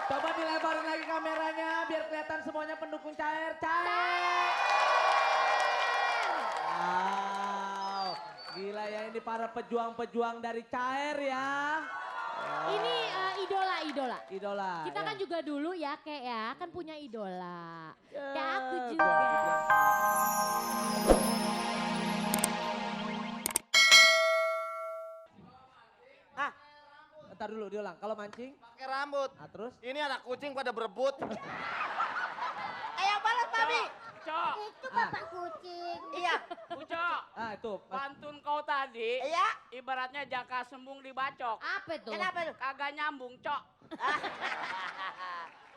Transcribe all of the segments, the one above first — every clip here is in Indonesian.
Coba dilebarin lagi kameranya biar kelihatan semuanya pendukung Cair. Cair. Wow, gila ya ini para pejuang-pejuang dari Cair ya. Ini idola. Idola. Kita ya. kan juga dulu ya kayak ya kan punya idola. Ya, Kayak aku gua juga. dibilang. Ah, Ntar dulu diulang. Kalau mancing, pakai rambut. nah terus. Ini anak kucing pada berebut. Ayo balas Mami. Cok, Itu bapak kucing. Iya, Ucok, Ah itu. pantun kau tadi iya. ibaratnya jaka sembung dibacok. Apa tuh? Kenapa tuh? Kagak nyambung, Cok.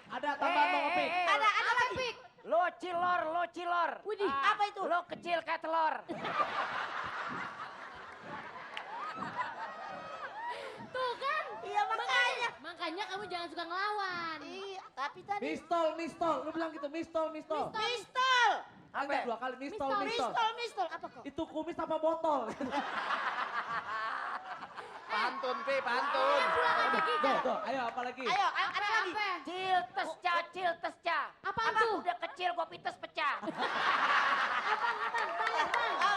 Ada tambahan Bang Opik. Ada Apa lagi. Pik? Lo cilor. Widih. Apa itu? Lo kecil kayak telur. Tuh kan. Iya makanya. Makanya kamu jangan suka ngelawan. Iya, tapi tadi. Mistol. Lu bilang gitu, mistol. Pistol. Enggak 2 kali mistol. Pistol. Apa kok? Itu kumis apa botol? Pantun, Pi, pantun. Pulang aja kita. Tuh, ayo apa lagi? Ayo, ada lagi. Apa? Ciltes ca. Apaan Apa? tuh? Udah kecil kok pites pecah. Oh,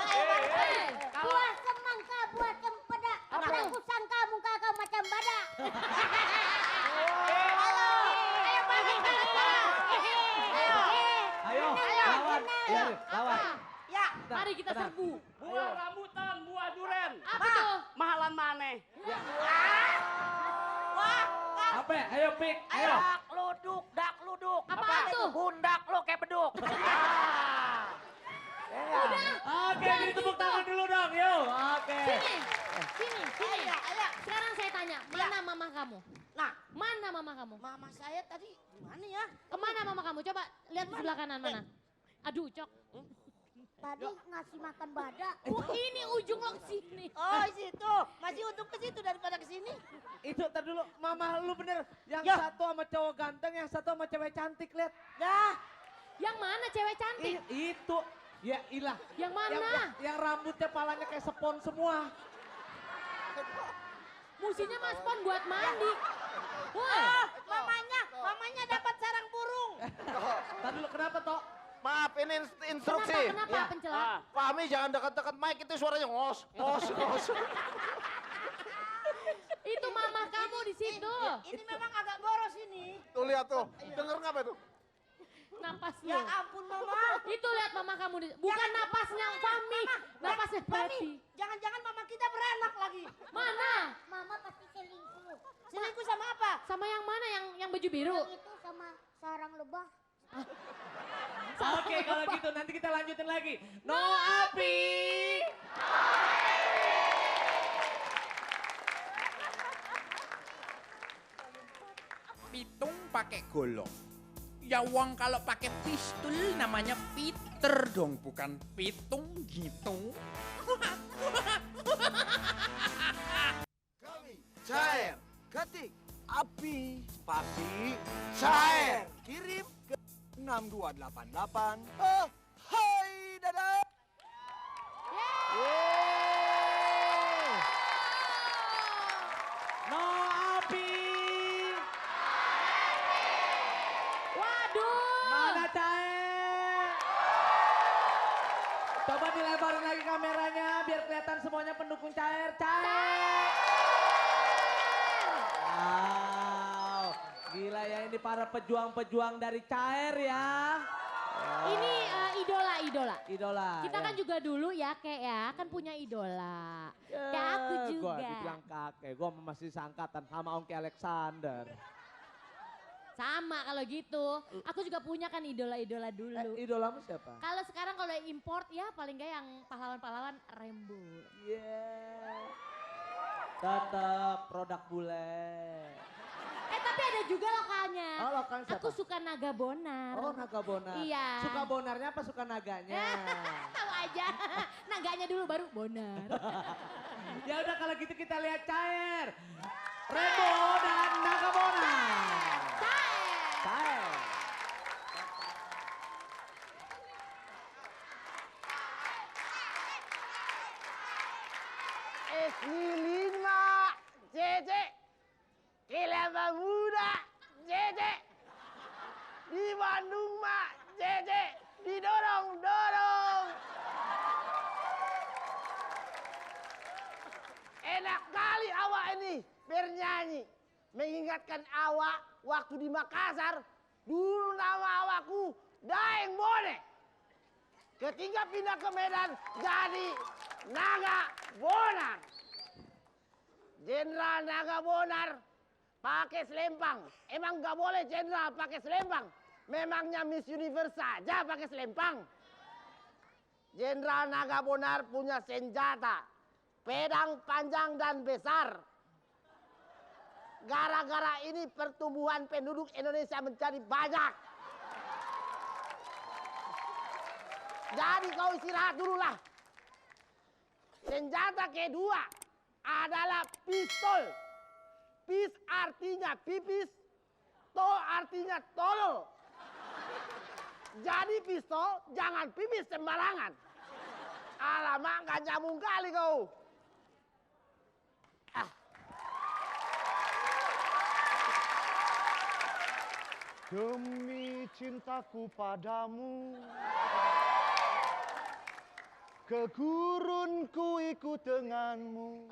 ayo, Eh, Kalau Buah semangka, buah cempedak. Apa Apa tuh? aku sangka muka kau macam badak. Ayo, lawan. Iya, lawan. Ya, Mari kita tenang. serbu. buah rambutan, buah duren. Apa tuh? Mahalan maneh. Apa? Ayo Pik, ayo. Dak luduk. Apaan tuh? Bundak lo kayak beduk. Oke, beri tepuk tangan dulu dong, yuk. Oke. Sini. ayo. Sekarang saya tanya, mana mama kamu? Nah, Mana mama kamu? mama saya tadi gimana ya? Kemana mama kamu? Coba lihat di sebelah kanan mana. Aduh, Cok. Tadi ngasih makan badak. Oh, ini ujung lo ke sini. Oh, situ. Masih untuk ke situ daripada ke sini. Itu ntar dulu, mama lu bener. Yang Ya. satu sama cowok ganteng, yang satu sama cewek cantik, lihat. Dah. Yang mana cewek cantik? Itu. Ya ilah. Yang mana? Yang rambutnya palanya kayak sepon semua. Musinya mas pon buat mandi. Woi, Oh, mamanya dapat sarang burung. Ntar dulu, kenapa toh? Maaf, ini instruksi. kenapa Ya. pencela? Ah, Fahmi jangan dekat-dekat mic itu suaranya ngos. Itu mama kamu di situ. Ini memang agak boros ini. Tuh lihat tuh, denger nggak apa itu? Napasnya. Ya ampun mama. Itu lihat mama kamu di bukan napasnya Fahmi, napasnya Mami, Preti. jangan-jangan mama kita beranak lagi. Mana? Mama pasti selingkuh. Selingkuh sama apa? Sama yang mana yang baju biru? Yang itu sama sarang lebah. Oke, kalau gitu nanti kita lanjutin lagi. No Api. Pitung pakai golong. Ya uang kalau pakai pistol namanya Peter dong, bukan pitung gitu. Kami Cair, ketik api, spasi, Cair. Kirim ke 6288. Oh, hai dadah. No Api. Waduh. Mana Cair? Coba dilebarin lagi kameranya biar kelihatan semuanya pendukung Cair. Cair. Wow, gila ya ini para pejuang-pejuang dari Cair ya. Ini idola. Idola. Kita ya. kan juga dulu ya kayak ya kan punya idola. Ya, Kayak aku juga. Gua dibilang kakek, gua masih seangkatan sama Ongki Alexander. Sama kalau gitu. Aku juga punya kan idola-idola dulu. Idolamu siapa? Kalau sekarang kalau import ya paling gak yang pahlawan-pahlawan Rembo. Yeah. Tetap produk bule. Tapi ada juga lokalnya. Oh, lokalnya siapa? Aku suka naga bonar. Oh, naga bonar. Iya. Suka bonarnya apa suka naganya? Tahu aja. Naganya dulu baru bonar. Ya udah kalau gitu kita lihat Cair. Rembo dan naga bonar. Cair. Lima, Cece. Kilapa muda, Cece. Di Bandung mak, Jeje, didorong-dorong. Enak kali awak ini bernyanyi. Mengingatkan awak waktu di Makassar, dulu nama awakku Daeng Bone. Ketika pindah ke Medan jadi Naga Bonar. Jenderal Naga Bonar pakai selempang. Emang nggak boleh jenderal pakai selempang? Memangnya Miss Universe saja pakai selempang? Jenderal Naga Bonar punya senjata, pedang panjang dan besar. Gara-gara ini pertumbuhan penduduk Indonesia menjadi banyak. Jadi kau istirahat dulu lah. Senjata kedua adalah pistol. Pis artinya pipis, to artinya tolol. Jadi pistol jangan pipis sembarangan. Alamak, gak nyambung kali kau. Demi cintaku padamu, ke gurun ku ikut denganmu.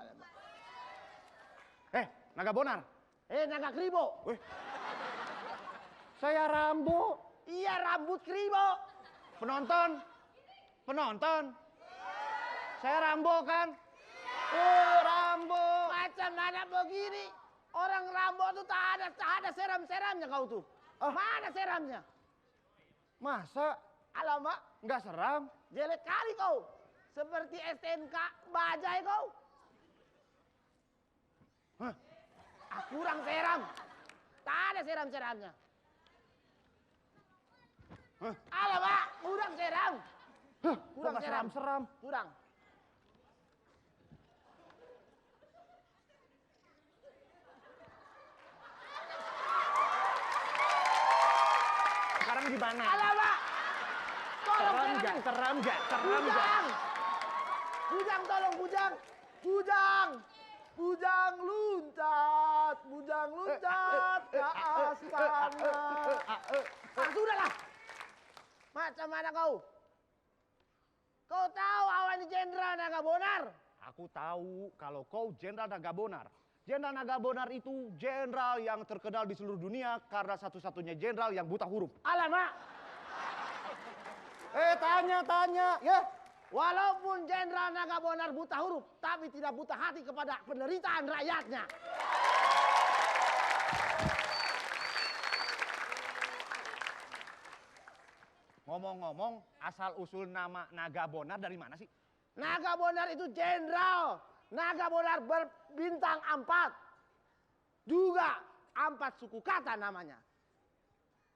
Naga Bonar. Naga Kribo. Saya Rambo. Iya, rambut Kribo. Penonton. Saya Rambo kan? Rambo. Macam mana begini? Orang Rambo tuh tak ada seram-seramnya kau tuh. Mana seramnya? Masa? Alamak, Nggak seram? jelek kali kau. Seperti STNK bajai kau. Kurang seram. Tak ada seram-seramnya. Alamak, kurang seram. Kurang Kok nggak seram. seram-seram? Kurang. Sekarang gimana? Alamak. Tolong Seram seram. nggak? Seram nggak? Bujang, tolong Bujang. Bujang luncat ke astana. Sudahlah. Macam mana kau? Kau tahu awak ini Jenderal Naga Bonar? Aku tahu kalau kau Jenderal Naga Bonar. Jenderal Naga Bonar itu jenderal yang terkenal di seluruh dunia karena satu-satunya jenderal yang buta huruf. Alamak. Tanya ya. Walaupun Jenderal Naga Bonar buta huruf, tapi tidak buta hati kepada penderitaan rakyatnya. Ngomong-ngomong, asal-usul nama Naga Bonar dari mana sih? Naga Bonar itu jenderal. Naga Bonar berbintang 4. Juga 4 suku kata namanya.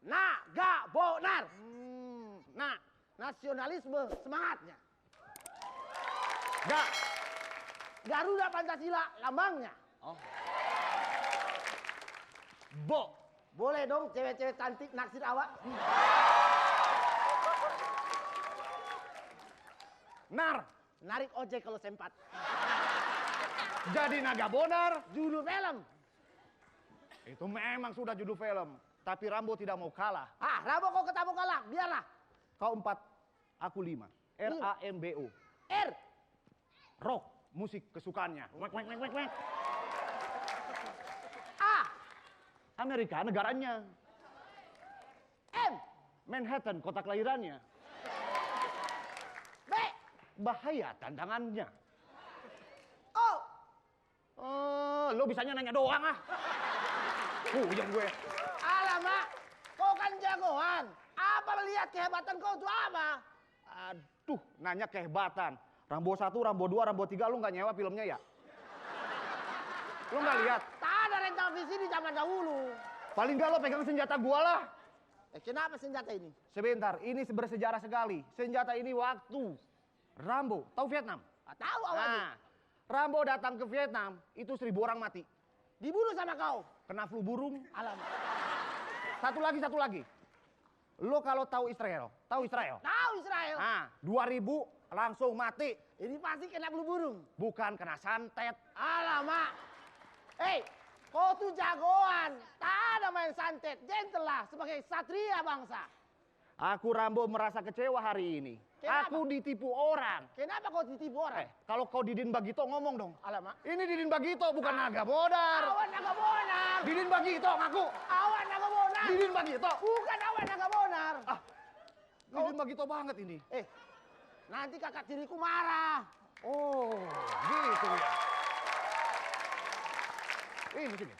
Naga Bonar. Nah, nasionalisme semangatnya. Garuda Pancasila lambangnya. Boleh dong cewek-cewek cantik naksir awak. Narik ojek kalau sempat. Jadi Naga Bonar. Judul film. Itu memang sudah judul film. Tapi Rambo tidak mau kalah. Rambo kau ketemu kalah, biarlah. Kau 4, aku 5. RAMBO. R. Rock, musik kesukaannya. Wek. A. Amerika negaranya. M. Manhattan, kota kelahirannya. B. Bahaya tantangannya. O. Lo bisanya nanya doang ah. Yang gue. Alamak, kau kan jagoan. Apa lihat kehebatan kau itu apa? Aduh, nanya kehebatan. Rambo 1, Rambo 2, Rambo 3, lu nggak nyewa filmnya ya? Lu nggak lihat? Tak ada rental visi di zaman dahulu. Paling nggak lo pegang senjata gua lah. Kenapa senjata ini? Sebentar, ini bersejarah sekali. Senjata ini waktu Rambo, tahu Vietnam? Tahu awalnya. Rambo datang ke Vietnam, itu 1000 orang mati. Dibunuh sama kau. Kena flu burung. Alamak. Satu lagi. Lo kalau tahu Israel? Tahu Israel. 2000 langsung mati. Ini pasti kena flu burung. Bukan kena santet. Alamak. Kau tuh jagoan. Tak ada main santet. Gentle lah sebagai satria bangsa. Aku Rambo merasa kecewa hari ini. Kenapa? Aku ditipu orang. Kenapa kau ditipu orang? Kalau kau Didin Bagito ngomong dong. Alamak. Ini Didin Bagito bukan Naga Bonar. Awan naga bonar. Didin Bagito ngaku. Awan naga bonar. Didin Bagito. Bukan awan naga bonar. Didin Bagito banget ini. Nanti kakak tiriku marah. Oh, gitu ya. Ini sini.